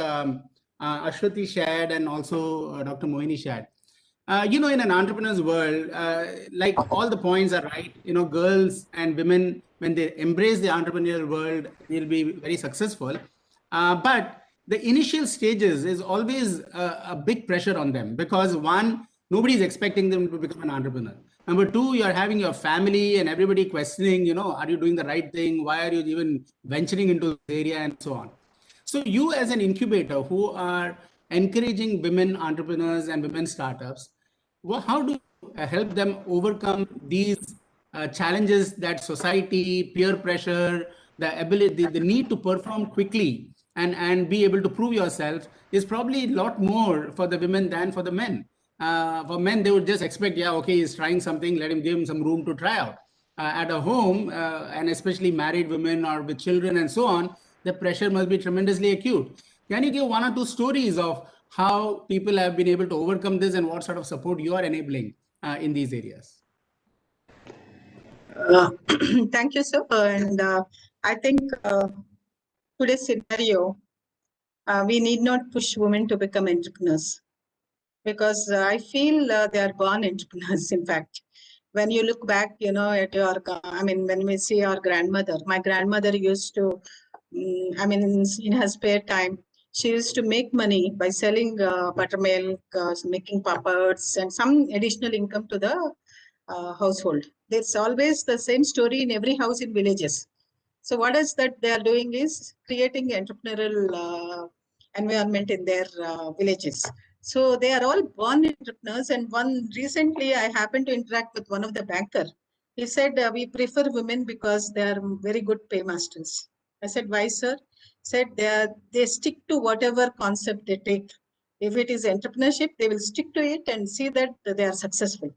Ashwathy shared and also Dr. Mohini shared, in an entrepreneur's world, like all the points are right. Girls and women, when they embrace the entrepreneurial world, they'll be very successful. But the initial stages is always a big pressure on them, because one, nobody's expecting them to become an entrepreneur. Number two, you're having your family and everybody questioning, are you doing the right thing? Why are you even venturing into this area, and so on. So you, as an incubator who are encouraging women entrepreneurs and women startups, how do you help them overcome these challenges that society, peer pressure, the ability, the need to perform quickly and be able to prove yourself is probably a lot more for the women than for the men. For men, they would just expect, yeah, okay, he's trying something, give him some room to try out. At a home, and especially married women or with children and so on, the pressure must be tremendously acute. Can you give one or two stories of how people have been able to overcome this, and what sort of support you are enabling in these areas?
Thank you, sir. And I think today's scenario, we need not push women to become entrepreneurs, because I feel they are born entrepreneurs. In fact, when you look back, at your, when we see our grandmother, my grandmother used to, in her spare time, she used to make money by selling buttermilk, making papads, and some additional income to the household. There's always the same story in every house in villages. So what is that they are doing is creating entrepreneurial environment in their villages. So they are all born entrepreneurs. And recently I happened to interact with one of the banker. He said, we prefer women because they are very good paymasters. I said, why, sir? Said they stick to whatever concept they take. If it is entrepreneurship, they will stick to it and see that they are successful.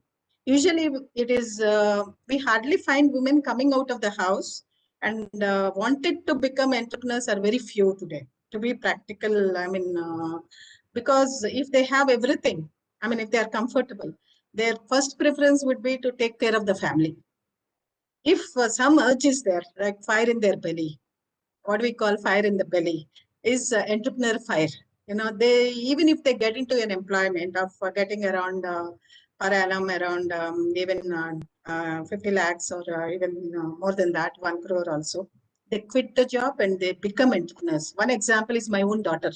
Usually it is, we hardly find women coming out of the house and wanted to become entrepreneurs are very few today. To be practical, because if they have everything, if they are comfortable, their first preference would be to take care of the family. If some urge is there, like fire in their belly, what we call fire in the belly is entrepreneur fire. They, even if they get into an employment of getting around per annum around even 50 lakhs or even more than that, 1 crore also, they quit the job and they become entrepreneurs. One example is my own daughter.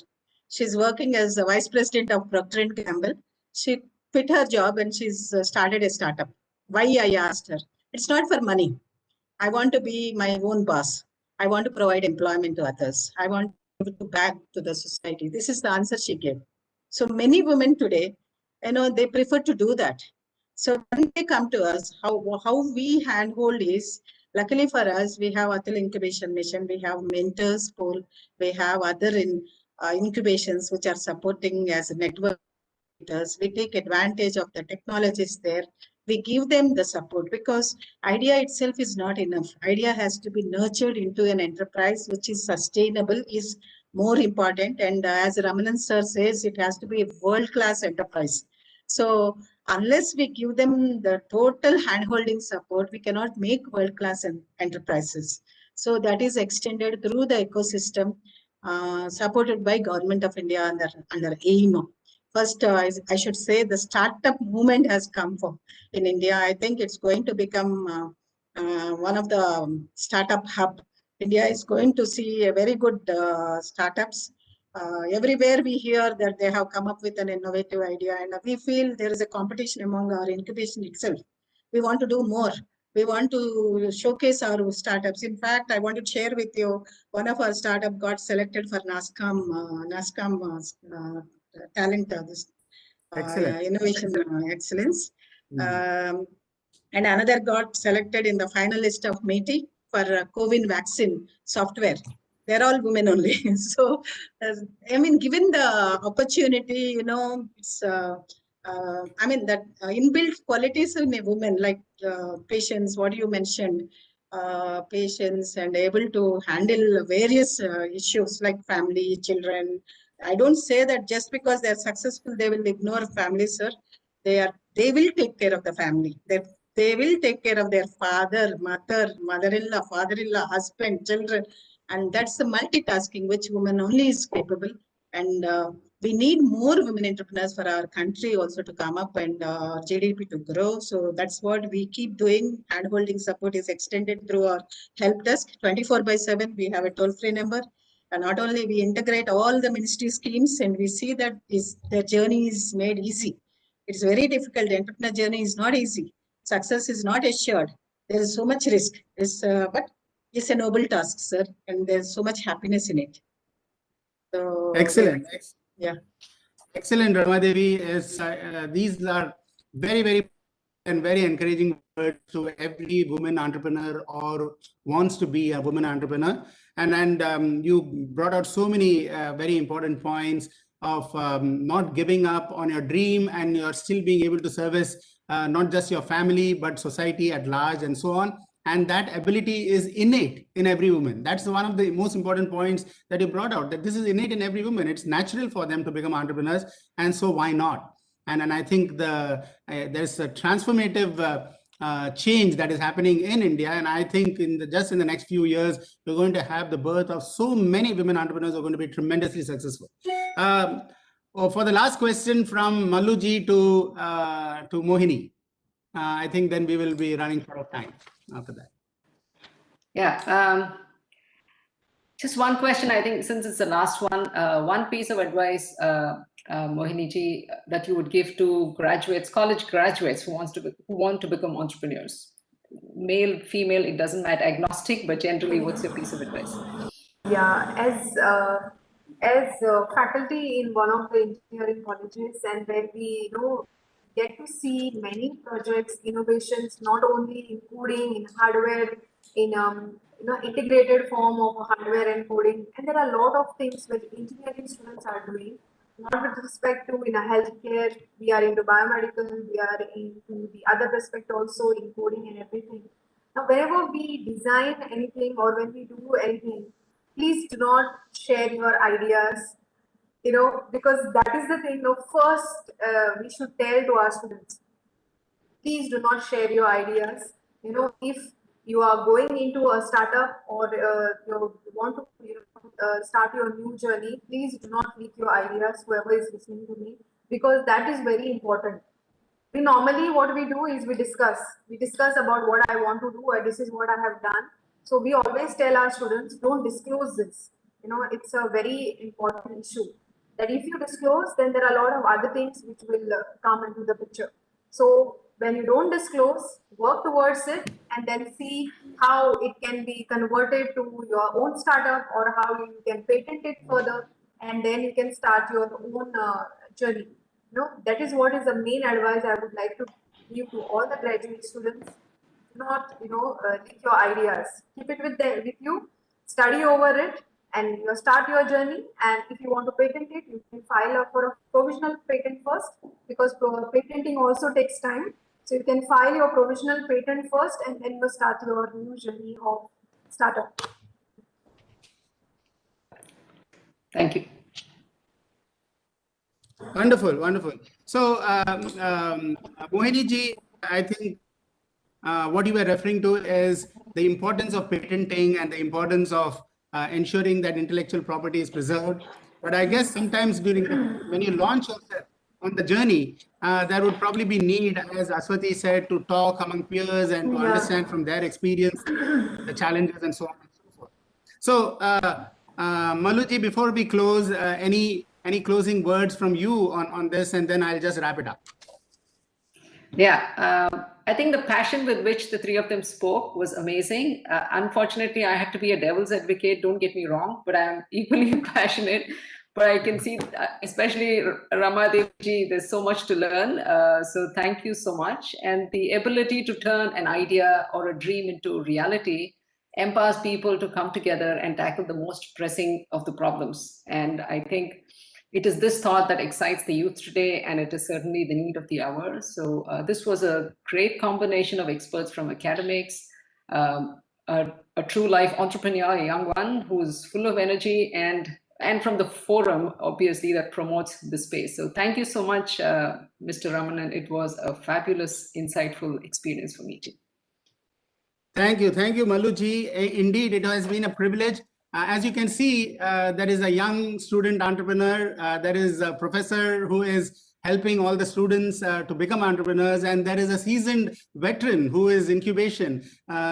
She's working as a vice president of Procter & Gamble. She quit her job and she's started a startup. Why? I asked her. It's not for money. I want to be my own boss. I want to provide employment to others. I want to give back to the society. This is the answer she gave. So many women today, they prefer to do that. So when they come to us, how we handhold is, luckily for us, we have Atal Incubation Mission, we have mentors pool, we have other incubations which are supporting as a network. We take advantage of the technologies there. We give them the support, because idea itself is not enough. Idea has to be nurtured into an enterprise which is sustainable, is more important. And as Ramanan sir says, it has to be a world-class enterprise. So unless we give them the total hand-holding support, we cannot make world-class enterprises. So that is extended through the ecosystem supported by Government of India under AIM. First, I should say the startup movement has come in India. I think it's going to become one of the startup hub. India is going to see a very good startups. Everywhere we hear that they have come up with an innovative idea, and we feel there is a competition among our incubation itself. We want to do more. We want to showcase our startups. In fact, I want to share with you, one of our startup got selected for NASCOM talent, innovation excellence. And another got selected in the finalist of METI for COVID vaccine software. They're all women only. So, given the opportunity, it's, that inbuilt qualities in a woman, like patience, what you mentioned, patience, and able to handle various issues like family, children. I don't say that just because they're successful, they will ignore family, sir. They will take care of the family. They will take care of their father, mother-in-law, father-in-law, husband, children. And that's the multitasking which woman only is capable. And we need more women entrepreneurs for our country also to come up and GDP to grow. So that's what we keep doing. Hand-holding support is extended through our help desk. 24/7, we have a toll-free number. And not only we integrate all the ministry schemes, and we see that their journey is made easy. It's very difficult. The entrepreneur journey is not easy. Success is not assured. There is so much risk. But it's a noble task, sir, and there's so much happiness in it. So
excellent.
Yeah.
Excellent, Rama Devi. These are very, very and very encouraging words to every woman entrepreneur or wants to be a woman entrepreneur. And you brought out so many very important points of not giving up on your dream, and you're still being able to service not just your family, but society at large and so on. And that ability is innate in every woman. That's one of the most important points that you brought out, that this is innate in every woman. It's natural for them to become entrepreneurs. And so why not? And I think there's a transformative change that is happening in India. And I think just in the next few years, we're going to have the birth of so many women entrepreneurs who are going to be tremendously successful. For the last question from Maloo to Mohini, I think then we will be running out of time after that.
Yeah. Just one question, I think, since it's the last one, one piece of advice, Mohini ji, that you would give to graduates, college graduates who want to become entrepreneurs, male, female, it doesn't matter, agnostic, but generally, what's your piece of advice?
Yeah, as faculty in one of the engineering colleges, and where we get to see many projects, innovations, not only in coding, in hardware, in integrated form of hardware and coding, and there are a lot of things that engineering students are doing. Not with respect to in a healthcare, we are into biomedical, we are into the other respect also in coding and everything. Now, whenever we design anything or when we do anything, please do not share your ideas, because that is the thing. First, we should tell to our students, please do not share your ideas. If you are going into a startup or you want to start your new journey, please do not leak your ideas, whoever is listening to me, because that is very important. We normally, what we do is we discuss about what I want to do, or this is what I have done. So we always tell our students, don't disclose this. It's a very important issue, that if you disclose, then there are a lot of other things which will come into the picture. So when you don't disclose, work towards it and then see how it can be converted to your own startup, or how you can patent it further, and then you can start your own journey. That is what is the main advice I would like to give to all the graduate students. Do not, leak your ideas. Keep it with you, study over it, and start your journey. And if you want to patent it, you can file for a provisional patent first, because patenting also takes time. So you can file your provisional patent first, and then you start your new journey of startup.
Thank you.
Wonderful, wonderful. So, Mohini ji, I think what you were referring to is the importance of patenting and the importance of ensuring that intellectual property is preserved. But I guess sometimes when you launch yourself on the journey, there would probably be need, as Ashwathy said, to talk among peers and to understand from their experience the challenges and so on and so forth. So, Maloo ji, before we close, any closing words from you on this, and then I'll just wrap it up.
Yeah, I think the passion with which the three of them spoke was amazing. Unfortunately, I had to be a devil's advocate, don't get me wrong, but I'm equally passionate. But I can see, especially Rama, Devi, there's so much to learn. So thank you so much. And the ability to turn an idea or a dream into reality empowers people to come together and tackle the most pressing of the problems. And I think it is this thought that excites the youth today, and it is certainly the need of the hour. So this was a great combination of experts from academics, a true life entrepreneur, a young one who's full of energy, and from the forum, obviously, that promotes the space. So thank you so much, Mr. Ramanan. It was a fabulous, insightful experience for me too.
Thank you, Maloo ji. Indeed, it has been a privilege. As you can see, there is a young student entrepreneur, there is a professor who is helping all the students to become entrepreneurs, and there is a seasoned veteran who is incubation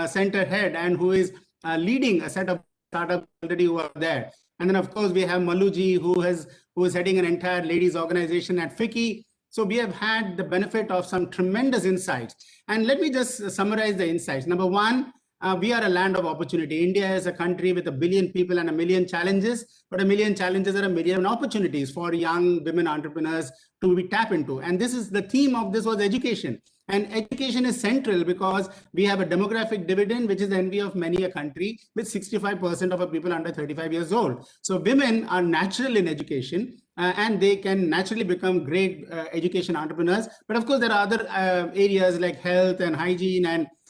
center head and who is leading a set of startups already who are there. And then, of course, we have Maloo ji, who is heading an entire ladies organization at FICCI. So we have had the benefit of some tremendous insights. And let me just summarize the insights. Number one, we are a land of opportunity. India is a country with 1 billion people and 1 million challenges, but 1 million challenges are 1 million opportunities for young women entrepreneurs to be tapped into. And this is the theme of this was education. And education is central because we have a demographic dividend, which is the envy of many a country, with 65% of our people under 35 years old. So women are natural in education, and they can naturally become great education entrepreneurs. But of course, there are other areas like health and hygiene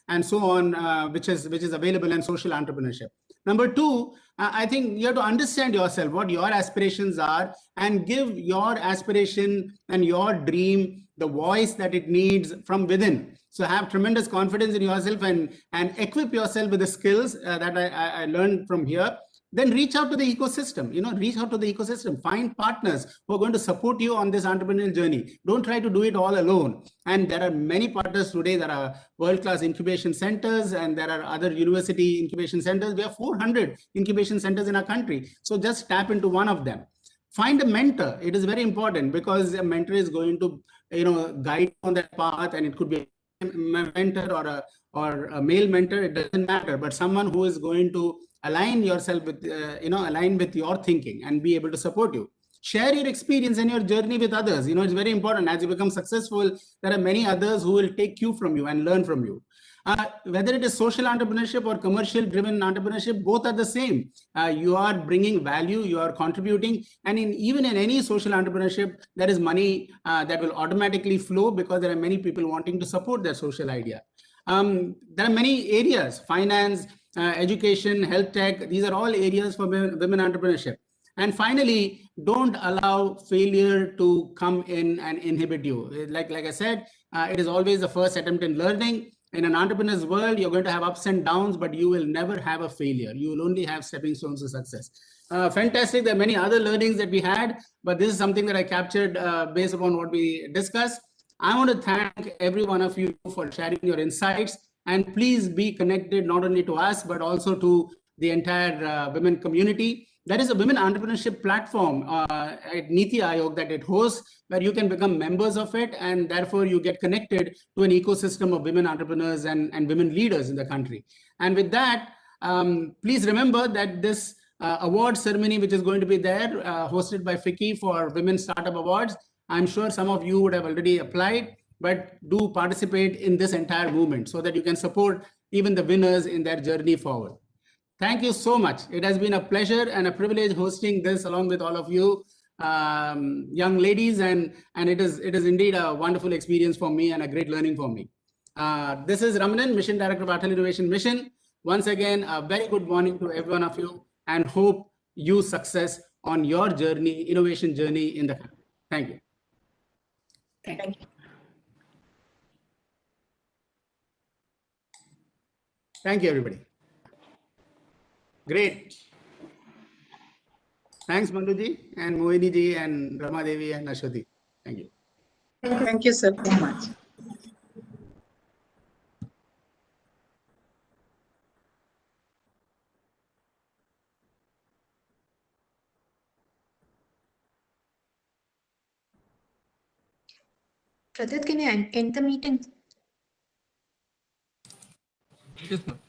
and so on, which is available in social entrepreneurship. Number two, I think you have to understand yourself, what your aspirations are, and give your aspiration and your dream the voice that it needs from within. So have tremendous confidence in yourself and equip yourself with the skills that I learned from here. Then reach out to the ecosystem, reach out to the ecosystem, find partners who are going to support you on this entrepreneurial journey. Don't try to do it all alone. And there are many partners today. There are world-class incubation centers, and there are other university incubation centers. We have 400 incubation centers in our country. So just tap into one of them. Find a mentor. It is very important, because a mentor is going to, guide on that path, and it could be a mentor or a male mentor. It doesn't matter, but someone who is going to align yourself with, align with your thinking and be able to support you. Share your experience and your journey with others. It's very important. As you become successful, there are many others who will take cue from you and learn from you. Whether it is social entrepreneurship or commercial driven entrepreneurship, both are the same. You are bringing value, you are contributing, and even in any social entrepreneurship, there is money that will automatically flow, because there are many people wanting to support their social idea. There are many areas: finance, education, health tech. These are all areas for women entrepreneurship. And finally, don't allow failure to come in and inhibit you. Like I said, it is always the first attempt in learning. In an entrepreneur's world, you're going to have ups and downs, but you will never have a failure. You will only have stepping stones to success. Fantastic. There are many other learnings that we had, but this is something that I captured based upon what we discussed. I want to thank every one of you for sharing your insights, and please be connected not only to us, but also to the entire women community. There is a women entrepreneurship platform at Niti Aayog that it hosts, where you can become members of it, and therefore you get connected to an ecosystem of women entrepreneurs and women leaders in the country. And with that, please remember that this award ceremony, which is going to be there, hosted by FICCI for Women Startup Awards, I'm sure some of you would have already applied, but do participate in this entire movement so that you can support even the winners in their journey forward. Thank you so much. It has been a pleasure and a privilege hosting this along with all of you young ladies, and it is indeed a wonderful experience for me and a great learning for me. This is R.Ramanan, Mission Director of Atal Innovation Mission. Once again, a very good morning to every one of you, and hope you success on your journey, innovation journey in the country. Thank you.
Thank you.
Thank you, everybody. Great. Thanks, Maluji and Mohini ji and Rama Devi and Ashwathy. Thank you.
Thank you, sir, so much.
Pradyut, can you end the meeting?
Yes, ma'am.